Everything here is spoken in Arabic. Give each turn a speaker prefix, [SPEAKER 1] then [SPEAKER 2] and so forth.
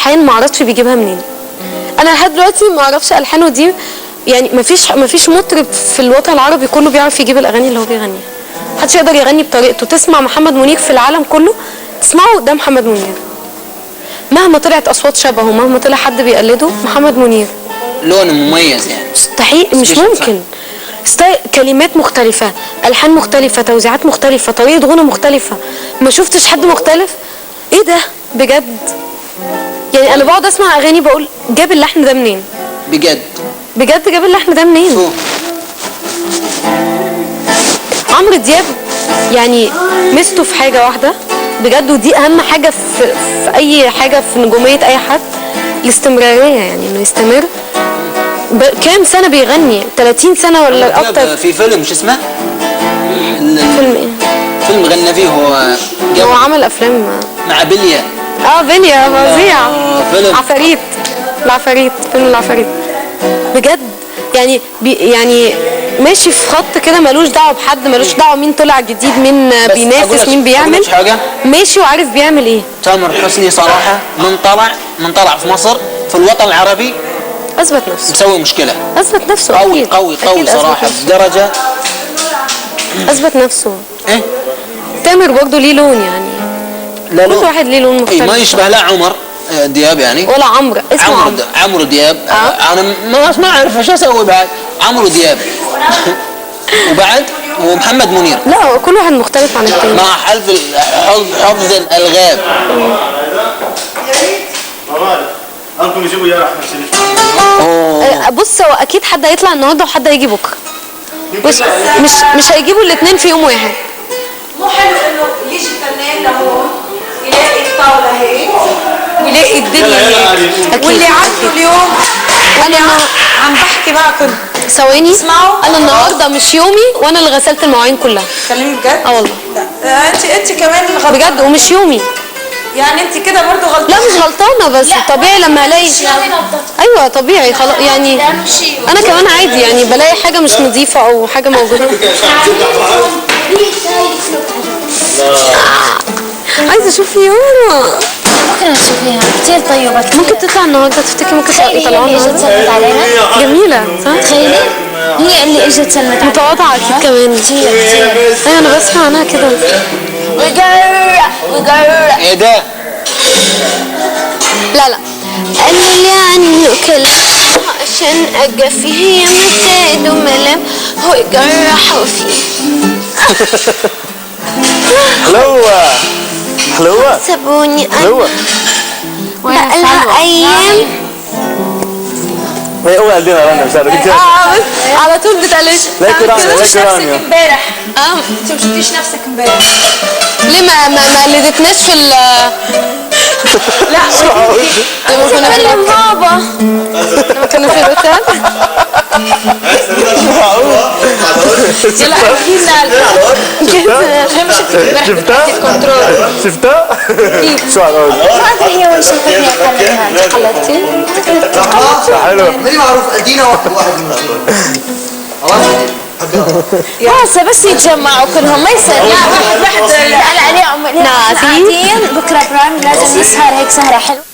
[SPEAKER 1] الحان ما اعرفش بيجيبها منين. انا لحد دلوقتي ما اعرفش الحانه دي، يعني ما فيش مطرب في الوطن العربي كله بيعرف يجيب الاغاني اللي هو بيغنيها. محدش يقدر يغني بطريقته. تسمع محمد منير في العالم كله تسمعه ده محمد منير، مهما طلعت اصوات شبهه، مهما طلع حد بيقلده، محمد منير
[SPEAKER 2] لون مميز يعني
[SPEAKER 1] مستحيل، مش ممكن. كلمات مختلفة، ألحان مختلفة، توزيعات مختلفة، طريقة غنى مختلفة. ما شفتش حد مختلف. ايه ده بجد؟ يعني انا بقعد اسمع اغاني بقول جاب اللحن ده منين؟
[SPEAKER 2] بجد
[SPEAKER 1] بجد جاب اللحن ده منين؟ عمرو دياب يعني ميزته في حاجة واحدة بجد، ودي اهم حاجة في اي حاجة في نجومية اي حد، الاستمرارية، يعني انه يستمر. كام سنة بيغني؟ 30 سنة ولا اكتر.
[SPEAKER 2] في فيلم شو اسمه؟
[SPEAKER 1] فيلم ايه؟
[SPEAKER 2] فيلم غنى فيه
[SPEAKER 1] هو عمل افلام
[SPEAKER 2] مع بليا.
[SPEAKER 1] بليا فظيع.
[SPEAKER 2] فيلم
[SPEAKER 1] عفاريت، العفاريت، فيلم العفاريت بجد. يعني ماشي في خط كده، ملوش دعوه بحد، ملوش دعوه مين طلع جديد، مين بينافس، مين بيعمل، ماشي وعارف بيعمل ايه.
[SPEAKER 2] تامر حسني صراحه من طلع في مصر في الوطن العربي
[SPEAKER 1] اثبت نفسه،
[SPEAKER 2] مسوي مشكله،
[SPEAKER 1] اثبت نفسه
[SPEAKER 2] قوي
[SPEAKER 1] أكيد.
[SPEAKER 2] قوي قوي صراحه بدرجه
[SPEAKER 1] اثبت نفسه.
[SPEAKER 2] ايه
[SPEAKER 1] تامر برضه ليه لون، يعني
[SPEAKER 2] لا
[SPEAKER 1] كل واحد ليه لون مختلف.
[SPEAKER 2] ما يشبه لا عمر دياب يعني
[SPEAKER 1] ولا عمرو، اسمه
[SPEAKER 2] عمرو دياب. انا ما اعرف ايش اسوي بعد عمرو دياب وبعد ومحمد منير.
[SPEAKER 1] لا هو كل واحد مختلف عن التاني
[SPEAKER 2] مع حفظ الالغاب.
[SPEAKER 3] انكم يجيبوا يا احمد
[SPEAKER 1] شريف. بص هو اكيد حد هيطلع النهارده وحد هيجي بكره. بص مش هيجيبوا الاثنين في يوم واحد.
[SPEAKER 4] مو حلو انه يجي فنان لهون يلاقي الطاوله هيك ويلاقي الدنيا هيك، واللي عنده اليوم انا عم بحكي معكم
[SPEAKER 1] ثواني اسمعوا. انا النهارده مش يومي وانا اللي غسلت المواعين كلها.
[SPEAKER 4] خليني بجد.
[SPEAKER 1] والله
[SPEAKER 4] انت كمان غلطانه
[SPEAKER 1] بجد، ومش يومي.
[SPEAKER 4] يعني انت كده برضو غلطانه.
[SPEAKER 1] لا مش غلطانه، بس طبيعي لما الاقي. ايوه طبيعي خلاص يعني. انا كمان عادي يعني بلاقي حاجه مش نظيفه او حاجه موجوده. عايزه اشوف يورا.
[SPEAKER 5] ممكن تشوفيها كثير طيبه كثير.
[SPEAKER 1] ممكن تطلع النهارده؟ تفتكري ممكن يطلعوها النهارده؟
[SPEAKER 5] تسلمت علينا.
[SPEAKER 1] جميله صح؟
[SPEAKER 5] تخيلي هي اللي اجت تسلمت علينا.
[SPEAKER 1] متواضعه اكيد كمان.
[SPEAKER 5] كثير.
[SPEAKER 1] ايوه انا بسمع عنها كده.
[SPEAKER 5] وقرع
[SPEAKER 2] ايه ده؟
[SPEAKER 1] لا قال لي عنه كلام عشان اجا فيه مساد وملام هو يجرحوا فيه.
[SPEAKER 3] حلوه
[SPEAKER 1] سابوني انا
[SPEAKER 3] حلوه
[SPEAKER 1] بقالها ايام.
[SPEAKER 3] ما هي اول قلبنا رنا مش عارف
[SPEAKER 1] على طول بتقلش.
[SPEAKER 3] لا كرامي
[SPEAKER 4] امبارح انت ما شفتيش نفسك امبارح.
[SPEAKER 1] ليه ما قلدتناش في ال
[SPEAKER 4] لا
[SPEAKER 1] لما كنا في بابا لما كنا في الاوتيل.
[SPEAKER 4] يلا احكي لنا
[SPEAKER 3] شفتها شفتها شو هقول
[SPEAKER 5] ما ادري هي وين شفتني
[SPEAKER 1] حلقتي
[SPEAKER 3] حلو
[SPEAKER 6] ماني معروف ادينا واحد
[SPEAKER 5] هسه بس يتجمعوا كلهم ما يصير. لا واحد عليهم قاعدين بكره برايم لازم نسهر هيك سهره حلوه.